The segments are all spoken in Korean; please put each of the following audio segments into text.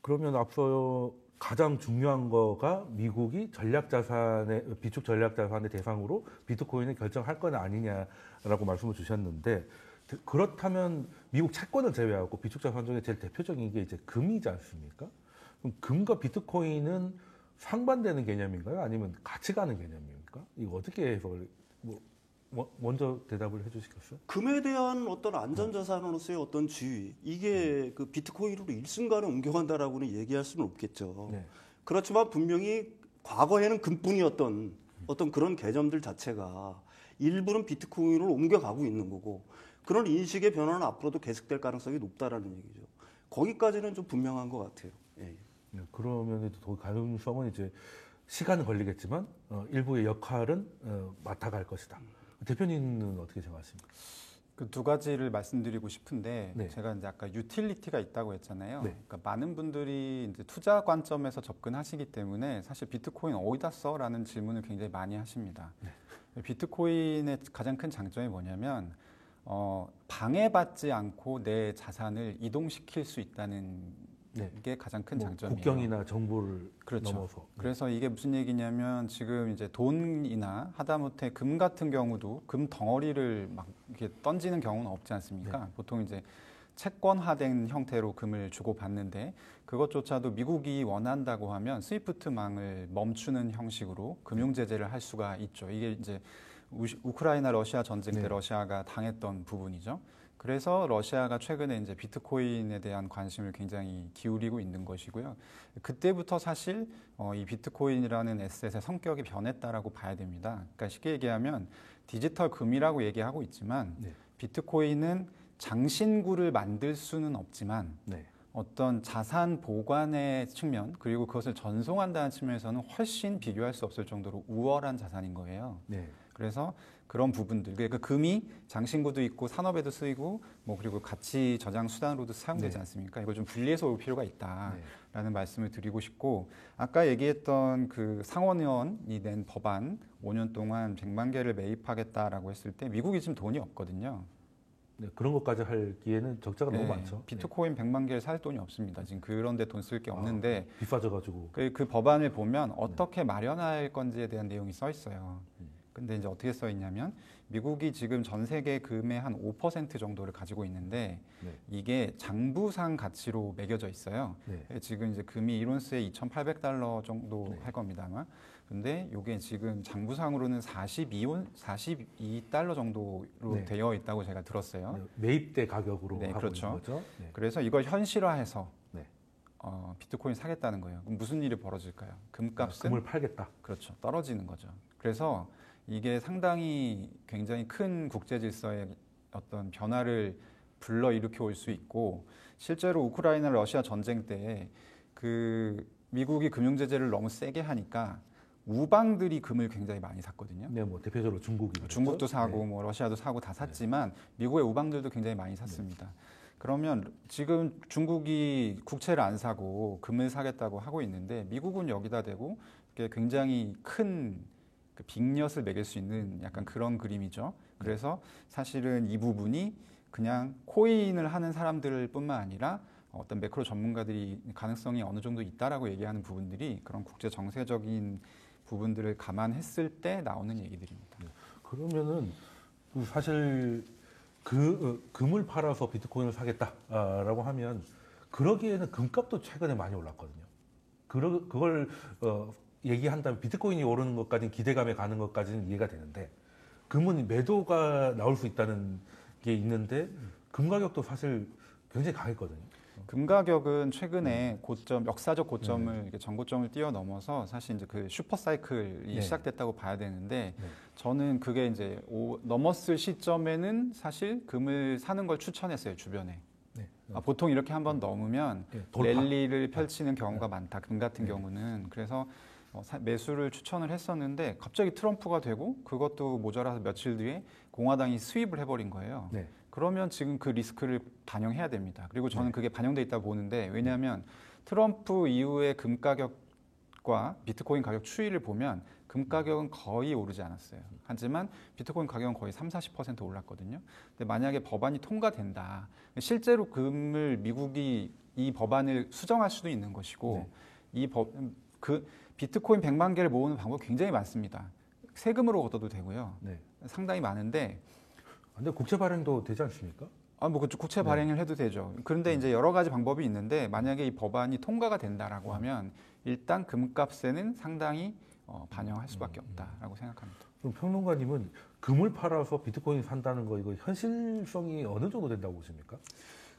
그러면 앞서 가장 중요한 거가 미국이 비축 전략자산의 대상으로 비트코인을 결정할 거냐 아니냐라고 말씀을 주셨는데, 그렇다면 미국 채권을 제외하고 비축 자산 중에 제일 대표적인 게 이제 금이지 않습니까? 그럼 금과 비트코인은 상반되는 개념인가요? 아니면 같이 가는 개념입니까? 이거 어떻게 해석을 먼저 대답을 해주시겠어요? 금에 대한 어떤 안전자산으로서의 어떤 지위, 이게 그 비트코인으로 일순간에 옮겨간다라고는 얘기할 수는 없겠죠. 네. 그렇지만 분명히 과거에는 금뿐이었던 어떤 그런 개념들 자체가 일부는 비트코인으로 옮겨가고 있는 거고, 그런 인식의 변화는 앞으로도 계속될 가능성이 높다라는 얘기죠. 거기까지는 좀 분명한 것 같아요. 예. 네, 그러면 더 가능성은 이제 시간은 걸리겠지만 일부의 역할은 맡아갈 것이다. 대표님은 어떻게 생각하십니까? 그 두 가지를 말씀드리고 싶은데, 네. 제가 이제 아까 유틸리티가 있다고 했잖아요. 네. 그러니까 많은 분들이 이제 투자 관점에서 접근하시기 때문에 사실 비트코인 어디다 써라는 질문을 굉장히 많이 하십니다. 네. 비트코인의 가장 큰 장점이 뭐냐면 방해받지 않고 내 자산을 이동시킬 수 있다는 네. 게 가장 큰 장점이에요. 국경이나 정보를 그렇죠. 넘어서. 그래서 이게 무슨 얘기냐면, 지금 이제 돈이나 하다못해 금 같은 경우도 금 덩어리를 막 이렇게 던지는 경우는 없지 않습니까? 네. 보통 이제 채권화된 형태로 금을 주고 받는데, 그것조차도 미국이 원한다고 하면 스위프트망을 멈추는 형식으로 금융 제재를 할 수가 있죠. 이게 이제 우크라이나 러시아 전쟁 때 네. 러시아가 당했던 부분이죠. 그래서 러시아가 최근에 이제 비트코인에 대한 관심을 굉장히 기울이고 있는 것이고요. 그때부터 사실 이 비트코인이라는 에셋의 성격이 변했다라고 봐야 됩니다. 그러니까 쉽게 얘기하면 디지털 금이라고 얘기하고 있지만, 네. 비트코인은 장신구를 만들 수는 없지만 네. 어떤 자산 보관의 측면, 그리고 그것을 전송한다는 측면에서는 훨씬 비교할 수 없을 정도로 우월한 자산인 거예요. 네. 그래서 그런 부분들, 그러니까 금이 장신구도 있고 산업에도 쓰이고 그리고 가치 저장 수단으로도 사용되지 네. 않습니까? 이걸 좀 분리해서 올 필요가 있다라는 네. 말씀을 드리고 싶고, 아까 얘기했던 그 상원의원이 낸 법안 5년 동안 100만 개를 매입하겠다라고 했을 때 미국이 지금 돈이 없거든요. 네, 그런 것까지 할 기회는 적자가 너무 많죠. 비트코인 100만 개를 살 돈이 없습니다. 지금 그런 데 돈 쓸 게 없는데, 비싸져가지고. 그 법안을 보면 어떻게 마련할 건지에 대한 내용이 써 있어요. 근데 이제 어떻게 써 있냐면, 미국이 지금 전 세계 금의 한 5% 정도를 가지고 있는데, 네. 이게 장부상 가치로 매겨져 있어요. 네. 지금 이제 금이 1온스에 $2,800 정도 네. 할 겁니다, 아마. 근데 이게 지금 장부상으로는 $42 정도로 네. 되어 있다고 제가 들었어요. 네. 매입대 가격으로 네, 하고 그렇죠. 있는 거죠. 네. 그래서 이걸 현실화해서 네. 비트코인 사겠다는 거예요. 그럼 무슨 일이 벌어질까요? 금값은 금을 팔겠다. 그렇죠. 떨어지는 거죠. 그래서 이게 상당히 굉장히 큰 국제 질서의 어떤 변화를 불러일으켜 올 수 있고, 실제로 우크라이나 러시아 전쟁 때 그 미국이 금융 제재를 너무 세게 하니까 우방들이 금을 굉장히 많이 샀거든요. 네, 뭐 대표적으로 중국이 그랬죠. 중국도 사고 네. 뭐 러시아도 사고 다 샀지만 미국의 우방들도 굉장히 많이 샀습니다. 그러면 지금 중국이 국채를 안 사고 금을 사겠다고 하고 있는데, 미국은 여기다 대고 굉장히 큰 그 빅엿을 매길 수 있는 약간 그런 그림이죠. 그래서 사실은 이 부분이 그냥 코인을 하는 사람들 뿐만 아니라 어떤 매크로 전문가들이 가능성이 어느 정도 있다라고 얘기하는 부분들이 그런 국제 정세적인 부분들을 감안했을 때 나오는 얘기들입니다. 그러면은 사실 금을 팔아서 비트코인을 사겠다라고 하면, 그러기에는 금값도 최근에 많이 올랐거든요. 그걸 얘기한다면 비트코인이 오르는 것까지는, 기대감에 가는 것까지는 이해가 되는데, 금은 매도가 나올 수 있다는 게 있는데 금 가격도 사실 굉장히 강했거든요. 금 가격은 최근에 역사적 고점을 이렇게 전고점을 뛰어넘어서 사실 이제 그 슈퍼 사이클이 시작됐다고 봐야 되는데, 저는 그게 이제 넘었을 시점에는 사실 금을 사는 걸 추천했어요, 주변에. 보통 이렇게 한번 넘으면 랠리를 펼치는 경우가 많다, 금 같은 경우는. 그래서 매수를 추천을 했었는데, 갑자기 트럼프가 되고 그것도 모자라서 며칠 뒤에 공화당이 스윕을 해버린 거예요. 그러면 지금 그 리스크를 반영해야 됩니다. 그리고 저는 그게 반영돼 있다고 보는데, 왜냐하면 트럼프 이후에 금 가격과 비트코인 가격 추이를 보면 금 가격은 거의 오르지 않았어요. 하지만 비트코인 가격은 거의 30-40% 올랐거든요. 근데 만약에 법안이 통과된다, 실제로 금을 미국이 이 법안을 수정할 수도 있는 것이고 네. 그 비트코인 100만 개를 모으는 방법이 굉장히 많습니다. 세금으로 얻어도 되고요. 네. 상당히 많은데 근데 국채 발행도 되지 않습니까? 뭐 그쪽 국채 발행을 해도 되죠. 그런데 이제 여러 가지 방법이 있는데 만약에 이 법안이 통과가 된다라고 하면 일단 금값에는 상당히 반영할 수밖에 없다라고 생각합니다. 그럼 평론가님은 금을 팔아서 비트코인 산다는 거 이거 현실성이 어느 정도 된다고 보십니까?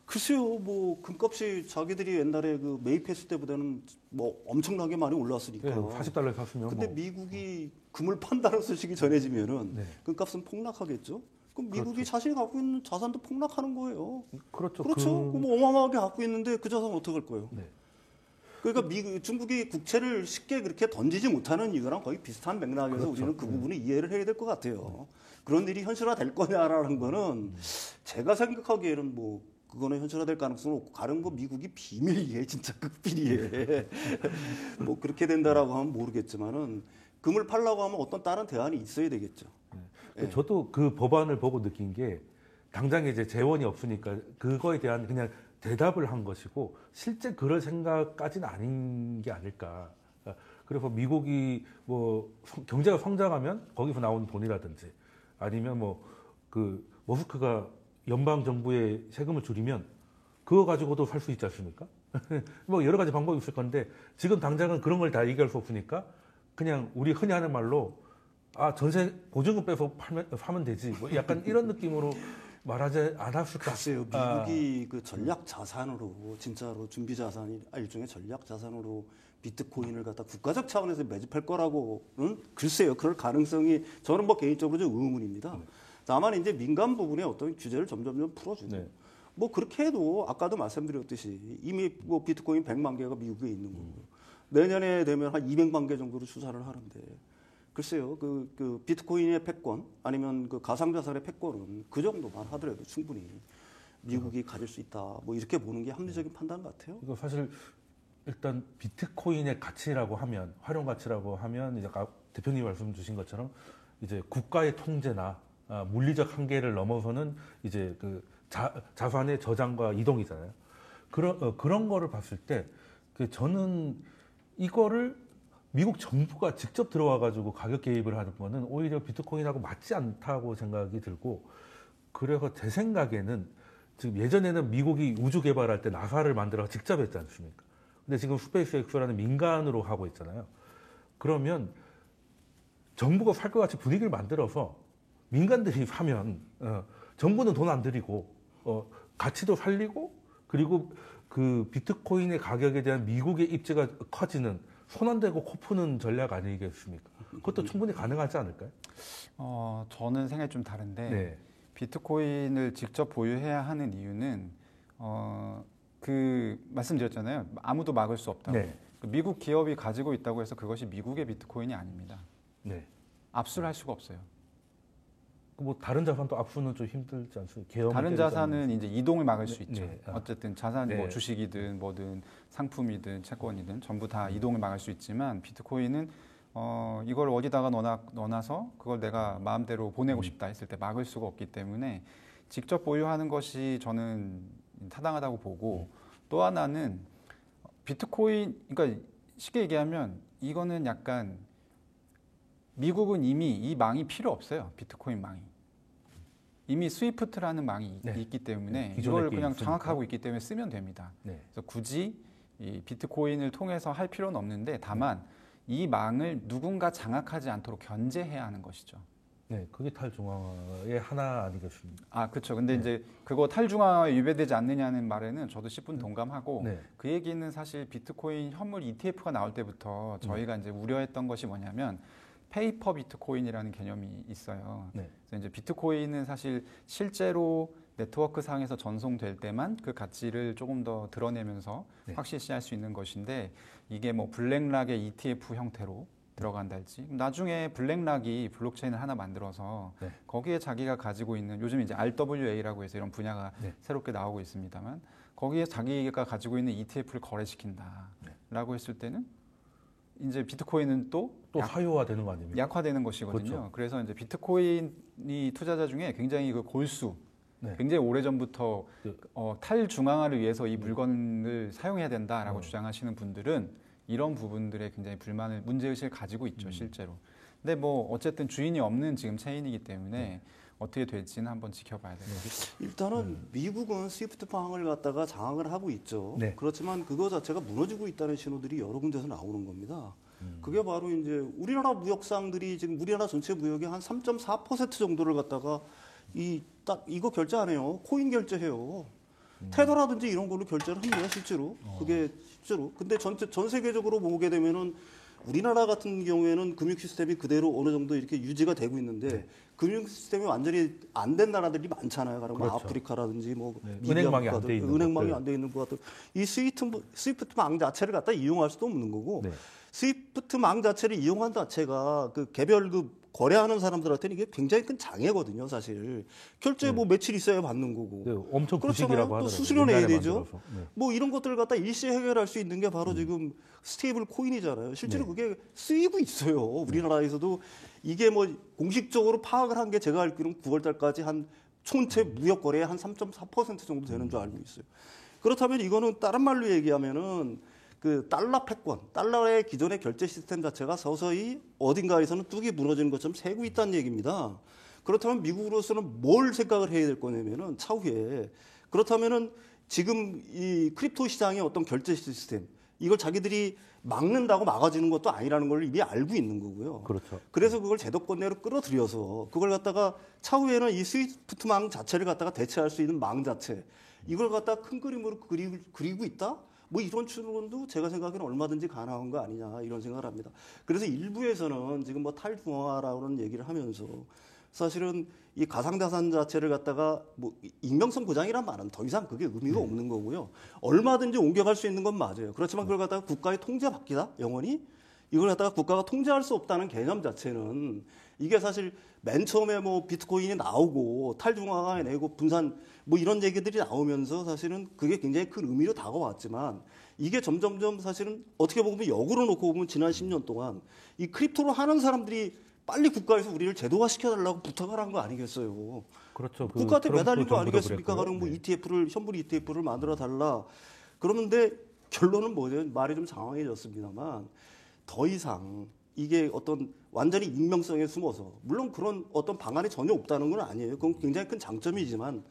글쎄요, 뭐 금값이 자기들이 옛날에 그 매입했을 때보다는 뭐 엄청나게 많이 올랐으니까. 네, 40달러에 샀으면 근데 뭐. 미국이 금을 판다는 소식이 전해지면은 네. 금값은 폭락하겠죠. 그럼 미국이 그렇죠. 자신이 갖고 있는 자산도 폭락하는 거예요. 그렇죠. 그렇죠. 뭐 어마어마하게 갖고 있는데 그 자산 어떡할 거예요? 네. 그러니까 중국이 국채를 쉽게 그렇게 던지지 못하는 이거랑 거의 비슷한 맥락에서 그렇죠. 우리는 그 부분을 이해를 해야 될 것 같아요. 그런 일이 현실화될 거냐라는 거는 제가 생각하기에는 뭐 그거는 현실화될 가능성은 없고 가는 거 미국이 비밀이에 진짜 극비리에 뭐 그렇게 된다라고 하면 모르겠지만은 금을 팔라고 하면 어떤 다른 대안이 있어야 되겠죠. 네. 저도 그 법안을 보고 느낀 게 당장에 이제 재원이 없으니까 그거에 대한 그냥 대답을 한 것이고 실제 그럴 생각까지는 아닌 게 아닐까. 그래서 미국이 뭐 경제가 성장하면 거기서 나오는 돈이라든지 아니면 뭐 그 머스크가 연방 정부의 세금을 줄이면 그거 가지고도 살 수 있지 않습니까? 뭐 여러 가지 방법이 있을 건데 지금 당장은 그런 걸 다 얘기할 수 없으니까 그냥 우리 흔히 하는 말로 전세 보증금 빼서 사면 되지. 뭐 약간 이런 느낌으로 말하지 않았을까? 글쎄요, 미국이 그 전략 자산으로 진짜로 준비 자산이 일종의 전략 자산으로 비트코인을 갖다 국가적 차원에서 매집할 거라고는 글쎄요, 그럴 가능성이 저는 뭐 개인적으로 좀 의문입니다. 다만 이제 민간 부분에 어떤 규제를 점점 풀어주고 네. 뭐 그렇게 해도 아까도 말씀드렸듯이 이미 뭐 비트코인 100만 개가 미국에 있는 거고 내년에 되면 한 200만 개 정도로 추산을 하는데 글쎄요, 그 비트코인의 패권 아니면 그 가상자산의 패권은 그 정도만 하더라도 충분히 미국이 가질 수 있다. 뭐 이렇게 보는 게 합리적인 판단 같아요. 이거 사실 일단 비트코인의 가치라고 하면 활용 가치라고 하면 이제 아까 대표님 말씀 주신 것처럼 이제 국가의 통제나 물리적 한계를 넘어서는 이제 그 자산의 저장과 이동이잖아요. 그런 거를 봤을 때 저는 이거를 미국 정부가 직접 들어와 가지고 가격 개입을 하는 거는 오히려 비트코인하고 맞지 않다고 생각이 들고 그래서 제 생각에는 지금 예전에는 미국이 우주 개발할 때 나사를 만들어 직접 했지 않습니까? 근데 지금 스페이스X라는 민간으로 하고 있잖아요. 그러면 정부가 살 것 같이 분위기를 만들어서 민간들이 사면 정부는 돈 안 들이고 가치도 살리고 그리고 그 비트코인의 가격에 대한 미국의 입지가 커지는 손 안 대고 코 푸는 전략 아니겠습니까? 그것도 충분히 가능하지 않을까요? 저는 생각이 좀 다른데 네. 비트코인을 직접 보유해야 하는 이유는 그 말씀드렸잖아요. 아무도 막을 수 없다고. 네. 미국 기업이 가지고 있다고 해서 그것이 미국의 비트코인이 아닙니다. 네. 압수를 할 수가 없어요. 뭐 다른 자산도 압수는 좀 힘들지 않습니까? 다른 자산은 이제 이동을 막을 수 있죠. 네. 어쨌든 자산이 네. 뭐 주식이든 뭐든 상품이든 채권이든 전부 다 이동을 막을 수 있지만 비트코인은 이걸 어디다가 넣어놔서 그걸 내가 마음대로 보내고 싶다 했을 때 막을 수가 없기 때문에 직접 보유하는 것이 저는 타당하다고 보고 또 하나는 비트코인 그러니까 쉽게 얘기하면 이거는 약간 미국은 이미 이 망이 필요 없어요. 비트코인 망이. 이미 스위프트라는 망이 네. 있기 때문에 기존의 이걸 게 그냥 있으니까. 장악하고 있기 때문에 쓰면 됩니다. 네. 그래서 굳이 이 비트코인을 통해서 할 필요는 없는데 다만 이 망을 누군가 장악하지 않도록 견제해야 하는 것이죠. 네, 그게 탈중앙화의 하나 아니겠습니까? 그렇죠. 근데 이제 그거 탈중앙화에 위배되지 않느냐는 말에는 저도 10분 동감하고 네. 그 얘기는 사실 비트코인 현물 ETF가 나올 때부터 저희가 이제 우려했던 것이 뭐냐면 페이퍼 비트코인이라는 개념이 있어요. 네. 그래서 이제 비트코인은 사실 실제로 네트워크 상에서 전송될 때만 그 가치를 조금 더 드러내면서 네. 확실시할 수 있는 것인데 이게 뭐 블랙락의 ETF 형태로 들어간달지 나중에 블랙락이 블록체인을 하나 만들어서 네. 거기에 자기가 가지고 있는 요즘 이제 RWA라고 해서 이런 분야가 네. 새롭게 나오고 있습니다만 거기에 자기가 가지고 있는 ETF를 거래시킨다라고 했을 때는 이제 비트코인은 또 사유화되는 거 아닙니까? 약화되는 것이거든요. 그렇죠. 그래서 이제 비트코인이 투자자 중에 굉장히 그 골수 네. 굉장히 오래전부터 탈중앙화를 위해서 이 물건을 사용해야 된다라고 주장하시는 분들은 이런 부분들에 굉장히 불만을 문제의식을 가지고 있죠, 실제로. 근데 뭐 어쨌든 주인이 없는 지금 체인이기 때문에 어떻게 될지는 한번 지켜봐야 됩니다. 일단은 미국은 스위프트 방을 갖다가 장악을 하고 있죠. 네. 그렇지만 그거 자체가 무너지고 있다는 신호들이 여러 군데서 나오는 겁니다. 그게 바로 이제 우리나라 무역상들이 지금 우리나라 전체 무역의 한 3.4% 정도를 갖다가 이거 결제 안 해요. 코인 결제해요. 테더라든지 이런 걸로 결제를 합니다, 실제로. 그게 실제로. 근데 전 세계적으로 보게 되면은 우리나라 같은 경우에는 금융 시스템이 그대로 어느 정도 이렇게 유지가 되고 있는데 금융 시스템이 완전히 안 된 나라들이 많잖아요. 그러면 그렇죠. 아프리카라든지 뭐 은행망이 안 돼 있는 은행망이 것들. 안 돼 있는 것 같은 이 스위프트망 자체를 갖다 이용할 수도 없는 거고 네. 스위프트망 자체를 이용한 자체가 그 개별 거래하는 사람들한테는 이게 굉장히 큰 장애거든요, 사실. 결제 뭐 며칠 있어야 받는 거고. 네, 엄청 그렇잖아요. 구식이라고 또 하더라고요. 수수료 내야 옛날에 되죠. 만들어서. 네. 뭐 이런 것들을 갖다 일시에 해결할 수 있는 게 바로 지금 스테이블 코인이잖아요. 실제로 네. 그게 쓰이고 있어요. 우리나라에서도 이게 뭐 공식적으로 파악을 한 게 제가 알기로는 9월 달까지 한 총체 무역 거래의 한 3.4% 정도 되는 줄 알고 있어요. 그렇다면 이거는 다른 말로 얘기하면은 그 달러 패권, 달러의 기존의 결제 시스템 자체가 서서히 어딘가에서는 뚝이 무너지는 것처럼 새고 있다는 얘기입니다. 그렇다면 미국으로서는 뭘 생각을 해야 될 거냐면은 차후에 그렇다면은 지금 이 크립토 시장의 어떤 결제 시스템 이걸 자기들이 막는다고 막아지는 것도 아니라는 걸 이미 알고 있는 거고요. 그렇죠. 그래서 그걸 제도권 내로 끌어들여서 그걸 갖다가 차후에는 이 스위프트망 자체를 갖다가 대체할 수 있는 망 자체 이걸 갖다가 큰 그림으로 그리고 있다? 뭐 이런 추론도 제가 생각에는 얼마든지 가능한 거 아니냐 이런 생각을 합니다. 그래서 일부에서는 지금 뭐 탈중앙화라는 얘기를 하면서 사실은 이 가상자산 자체를 갖다가 뭐 익명성 보장이란 말은 더 이상 그게 의미가 없는 거고요. 얼마든지 옮겨갈 수 있는 건 맞아요. 그렇지만 그걸 갖다가 국가의 통제받기다 영원히 이걸 갖다가 국가가 통제할 수 없다는 개념 자체는 이게 사실 맨 처음에 뭐 비트코인이 나오고 탈중앙화 내고 분산 뭐 이런 얘기들이 나오면서 사실은 그게 굉장히 큰 의미로 다가왔지만 이게 점점점 사실은 어떻게 보면 역으로 놓고 보면 지난 10년 동안 이 크립토로 하는 사람들이 빨리 국가에서 우리를 제도화 시켜달라고 부탁을 한 거 아니겠어요. 그렇죠. 그 국가한테 트럼프 매달린 거 정부도 아니겠습니까? 그랬고요. 그럼 뭐 네. ETF를 현물 ETF를 만들어 달라. 그러는데 결론은 뭐죠? 말이 좀 장황해졌습니다만 더 이상 이게 어떤 완전히 익명성에 숨어서 물론 그런 어떤 방안이 전혀 없다는 건 아니에요. 그건 굉장히 큰 장점이지만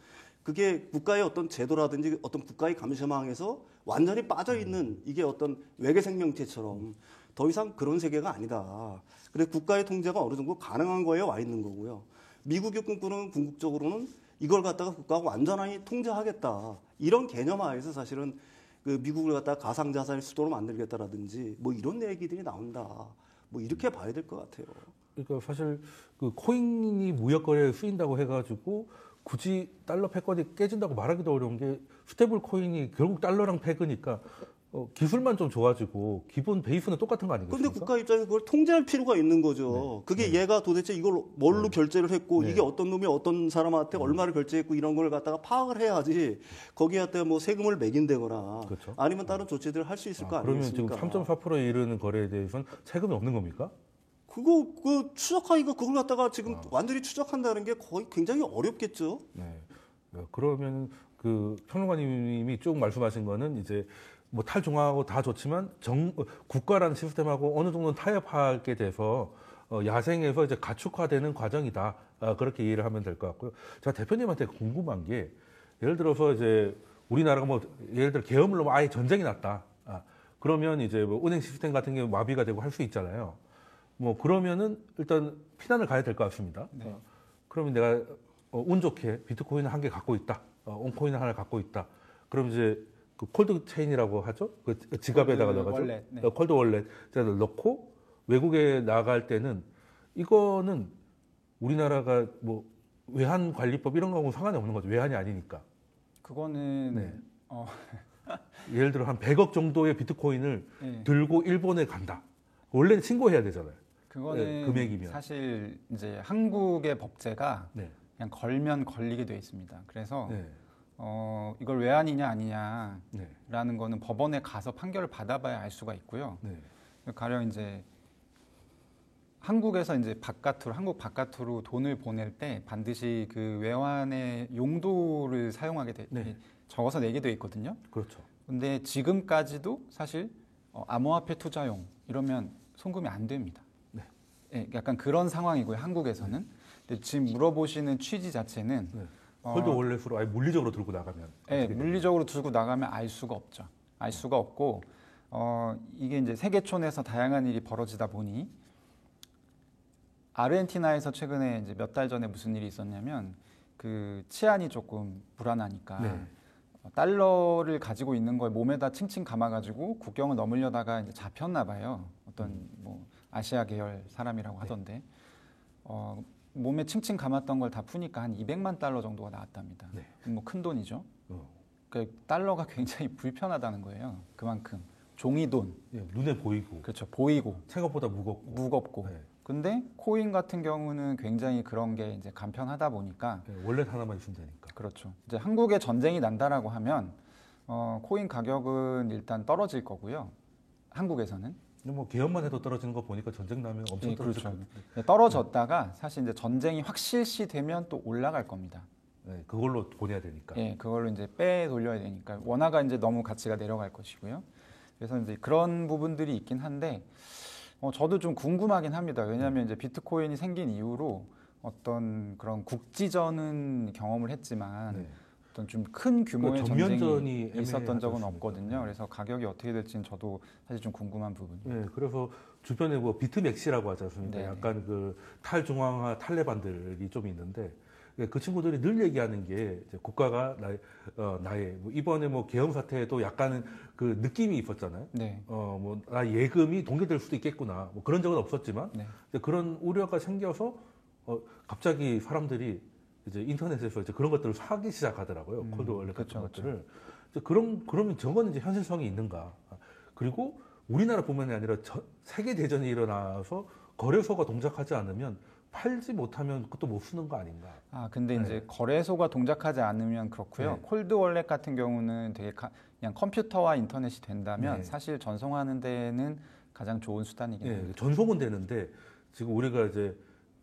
그게 국가의 어떤 제도라든지 어떤 국가의 감시망에서 완전히 빠져 있는 이게 어떤 외계 생명체처럼 더 이상 그런 세계가 아니다. 그래서 국가의 통제가 어느 정도 가능한 거에 와 있는 거고요. 미국이 꿈꾸는 궁극적으로는 이걸 갖다가 국가가 완전히 통제하겠다. 이런 개념 하에서 사실은 그 미국을 갖다가 가상자산의 수도로 만들겠다라든지 뭐 이런 얘기들이 나온다. 뭐 이렇게 봐야 될 것 같아요. 그러니까 사실 그 코인이 무역 거래에 쓰인다고 해가지고 굳이 달러 패권이 깨진다고 말하기도 어려운 게 스테이블 코인이 결국 달러랑 패그니까 기술만 좀 좋아지고 기본 베이스는 똑같은 거 아니겠습니까? 그런데 국가 입장에서 그걸 통제할 필요가 있는 거죠. 그게 얘가 도대체 이걸 뭘로 결제를 했고 이게 어떤 놈이 어떤 사람한테 얼마를 결제했고 이런 걸 갖다가 파악을 해야지 거기한테 뭐 세금을 매긴다거나 그렇죠. 아니면 다른 조치들을 할 수 있을 거 그러면 지금 아니겠습니까? 3.4%에 이르는 거래에 대해서는 세금이 없는 겁니까? 그 추적하기가 그걸 갖다가 지금 완전히 추적한다는 게 거의 굉장히 어렵겠죠. 네. 그러면 그 평론가님이 쭉 말씀하신 거는 이제 뭐 탈중앙하고 다 좋지만 국가라는 시스템하고 어느 정도는 타협하게 돼서 야생에서 이제 가축화되는 과정이다. 그렇게 이해를 하면 될 것 같고요. 제가 대표님한테 궁금한 게 예를 들어서 이제 우리나라가 뭐 예를 들어 계엄을 놓으면 아예 전쟁이 났다. 그러면 이제 뭐 은행 시스템 같은 게 마비가 되고 할 수 있잖아요. 뭐 그러면은 일단 피난을 가야 될 것 같습니다. 네. 그러면 내가 운 좋게 비트코인을 한 개 갖고 있다. 온코인을 하나 갖고 있다. 그럼 이제 그 콜드 체인이라고 하죠. 그 지갑에다가 콜드 넣어가지고 월렛, 네. 콜드 월렛 넣고 외국에 나갈 때는 이거는 우리나라가 뭐 외환 관리법 이런 거하고 상관이 없는 거죠. 외환이 아니니까. 그거는 네. 예를 들어 한 100억 정도의 비트코인을 네. 들고 일본에 간다. 원래는 신고해야 되잖아요. 그거는 네, 금액이면. 사실 이제 한국의 법제가 네. 그냥 걸면 걸리게 돼 있습니다. 그래서 네. 이걸 외환이냐 아니냐라는 네. 거는 법원에 가서 판결을 받아봐야 알 수가 있고요. 네. 가령 이제 한국에서 이제 한국 바깥으로 돈을 보낼 때 반드시 그 외환의 용도를 사용하게 네. 적어서 내게 돼 있거든요. 그렇죠. 근데 지금까지도 사실 암호화폐 투자용 이러면 송금이 안 됩니다. 네. 예, 약간 그런 상황이고요. 한국에서는. 근데 지금 물어보시는 취지 자체는 네. 콜드 월렛으로 아예 물리적으로 들고 나가면 예, 어떻게 물리적으로 들고 나가면 알 수가 없죠. 알 수가 없고 이게 이제 세계촌에서 다양한 일이 벌어지다 보니 아르헨티나에서 최근에 이제 몇 달 전에 무슨 일이 있었냐면 그 치안이 조금 불안하니까 네. 달러를 가지고 있는 걸 몸에다 칭칭 감아가지고 국경을 넘으려다가 이제 잡혔나 봐요. 어떤 뭐 아시아 계열 사람이라고 하던데 몸에 칭칭 감았던 걸 다 푸니까 한 200만 달러 정도가 나왔답니다. 네. 뭐 큰 돈이죠. 어. 그 달러가 굉장히 불편하다는 거예요. 그만큼 종이돈. 예, 눈에 보이고 그렇죠. 보이고 생각보다 무겁고 무겁고. 근데 코인 같은 경우는 굉장히 그런 게 이제 간편하다 보니까 예, 월렛 하나만 있으면 되니까. 그렇죠. 이제 한국에 전쟁이 난다라고 하면 코인 가격은 일단 떨어질 거고요. 한국에서는. 근데 뭐 개헌만 해도 떨어지는 거 보니까 전쟁 나면 엄청 예, 떨어질 그렇죠. 것 같은데. 네, 떨어졌다가 사실 이제 전쟁이 확실시되면 또 올라갈 겁니다. 예, 그걸로 보내야 되니까. 예, 그걸로 이제 빼 돌려야 되니까 원화가 이제 너무 가치가 내려갈 것이고요. 그래서 이제 그런 부분들이 있긴 한데 저도 좀 궁금하긴 합니다. 왜냐하면 이제 비트코인이 생긴 이후로 어떤 그런 국지전은 경험을 했지만 네. 어떤 좀 큰 규모의 그 전면전이 전쟁이 있었던 애매하지 적은 않습니까? 없거든요. 그래서 가격이 어떻게 될지는 저도 사실 좀 궁금한 부분이에요. 예, 그래서 주변에 뭐 비트맥시라고 하지 않습니까? 네. 약간 그 탈중앙화 탈레반들이 좀 있는데 예, 그 친구들이 늘 얘기하는 게 이제 국가가 나의 뭐 이번에 뭐 계엄 사태에도 약간 그 느낌이 있었잖아요. 네. 뭐 나 예금이 동결될 수도 있겠구나. 뭐 그런 적은 없었지만 네. 이제 그런 우려가 생겨서 갑자기 사람들이 이제 인터넷에서 이제 그런 것들을 사기 시작하더라고요. 콜드 월렛 같은 그쵸, 것들을. 이제 그러면 저거는 이제 현실성이 있는가? 그리고 우리나라 뿐만이 아니라 세계 대전이 일어나서 거래소가 동작하지 않으면 팔지 못하면 그것도 못 쓰는 거 아닌가? 근데 이제 거래소가 동작하지 않으면 그렇고요. 네. 콜드 월렛 같은 경우는 되게 그냥 컴퓨터와 인터넷이 된다면 네. 사실 전송하는 데는 가장 좋은 수단이긴 해요. 예, 전송은 되는데 지금 우리가 이제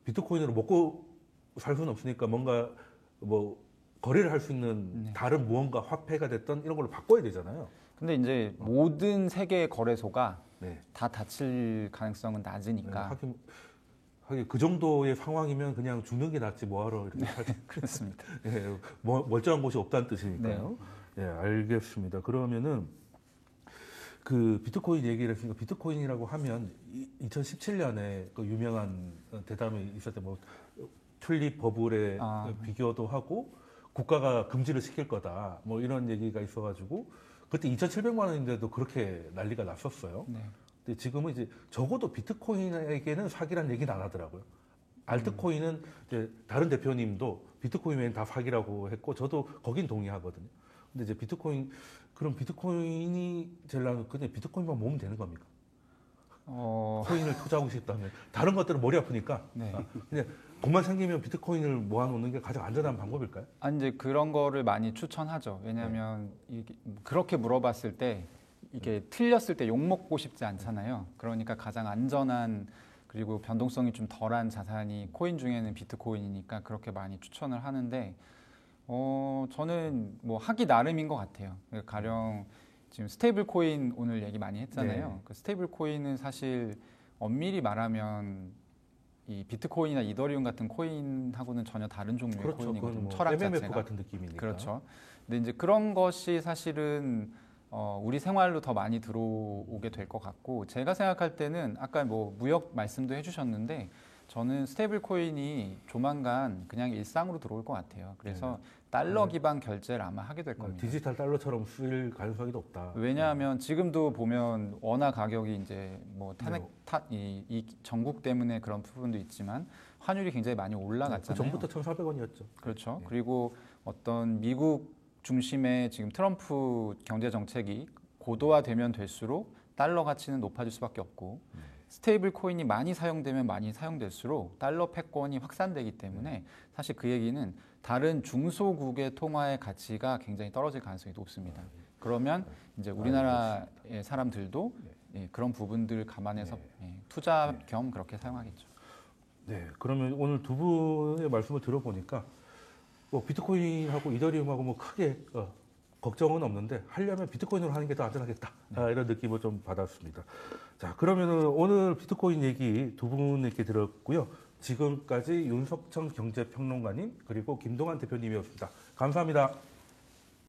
비트코인으로 먹고 살 수는 없으니까 뭔가 뭐 거래를 할 수 있는 다른 무언가 화폐가 됐던 이런 걸로 바꿔야 되잖아요. 근데 이제 모든 세계 거래소가 네. 다 닫힐 가능성은 낮으니까 하긴 그 정도의 상황이면 그냥 죽는 게 낫지 뭐하러 이렇게 그렇습니다. 예, 멀쩡한 곳이 없다는 뜻이니까요. 예, 알겠습니다. 그러면은 그 비트코인 얘기를 했으니까 비트코인이라고 하면 2017년에 그 유명한 대담이 있었을 때 뭐 튤립 버블에 비교도 하고 국가가 금지를 시킬 거다 뭐 이런 얘기가 있어가지고 그때 2,700만 원인데도 그렇게 난리가 났었어요. 네. 근데 지금은 이제 적어도 비트코인에게는 사기란 얘기는 안 하더라고요. 알트코인은 이제 다른 대표님도 비트코인 외엔 다 사기라고 했고 저도 거긴 동의하거든요. 근데 이제 그럼 비트코인이 제일 나은 그냥 비트코인만 모으면 되는 겁니까? 코인을 투자하고 싶다면 다른 것들은 머리 아프니까 네. 그냥 돈만 생기면 비트코인을 모아놓는 게 가장 안전한 방법일까요? 이제 그런 거를 많이 추천하죠. 왜냐하면 이게 그렇게 물어봤을 때 이게 틀렸을 때 욕 먹고 싶지 않잖아요. 그러니까 가장 안전한 그리고 변동성이 좀 덜한 자산이 코인 중에는 비트코인이니까 그렇게 많이 추천을 하는데 저는 뭐 하기 나름인 것 같아요. 가령 지금 스테이블 코인 오늘 얘기 많이 했잖아요. 네. 그 스테이블 코인은 사실 엄밀히 말하면 이 비트코인이나 이더리움 같은 코인하고는 전혀 다른 종류의 그렇죠. 코인이거든요. 그건 뭐 철학 MMF 자체가. 같은 느낌이니까. 그렇죠. 근데 이제 그런 것이 사실은 우리 생활로 더 많이 들어오게 될 것 같고 제가 생각할 때는 아까 뭐 무역 말씀도 해주셨는데 저는 스테이블 코인이 조만간 그냥 일상으로 들어올 것 같아요. 그래서 달러 기반 결제를 아마 하게 될 겁니다. 디지털 달러처럼 쓰일 가능성이 높다. 왜냐하면 지금도 보면 원화 가격이 이제 뭐 이 전국 때문에 그런 부분도 있지만 환율이 굉장히 많이 올라갔잖아요. 그 전부터 1,400원이었죠. 그렇죠. 그리고 어떤 미국 중심의 지금 트럼프 경제 정책이 고도화되면 될수록 달러 가치는 높아질 수밖에 없고 스테이블 코인이 많이 사용되면 많이 사용될수록 달러 패권이 확산되기 때문에 사실 그 얘기는 다른 중소국의 통화의 가치가 굉장히 떨어질 가능성이 높습니다. 그러면 이제 우리나라의 사람들도 그런 부분들을 감안해서 투자 겸 그렇게 사용하겠죠. 네, 그러면 오늘 두 분의 말씀을 들어보니까 뭐 비트코인하고 이더리움하고 뭐 크게 걱정은 없는데 하려면 비트코인으로 하는 게 더 안전하겠다. 이런 느낌을 좀 받았습니다. 자, 그러면은 오늘 비트코인 얘기 두 분에게 들었고요. 지금까지 윤석천 경제평론가님 그리고 김동환 대표님이었습니다. 감사합니다.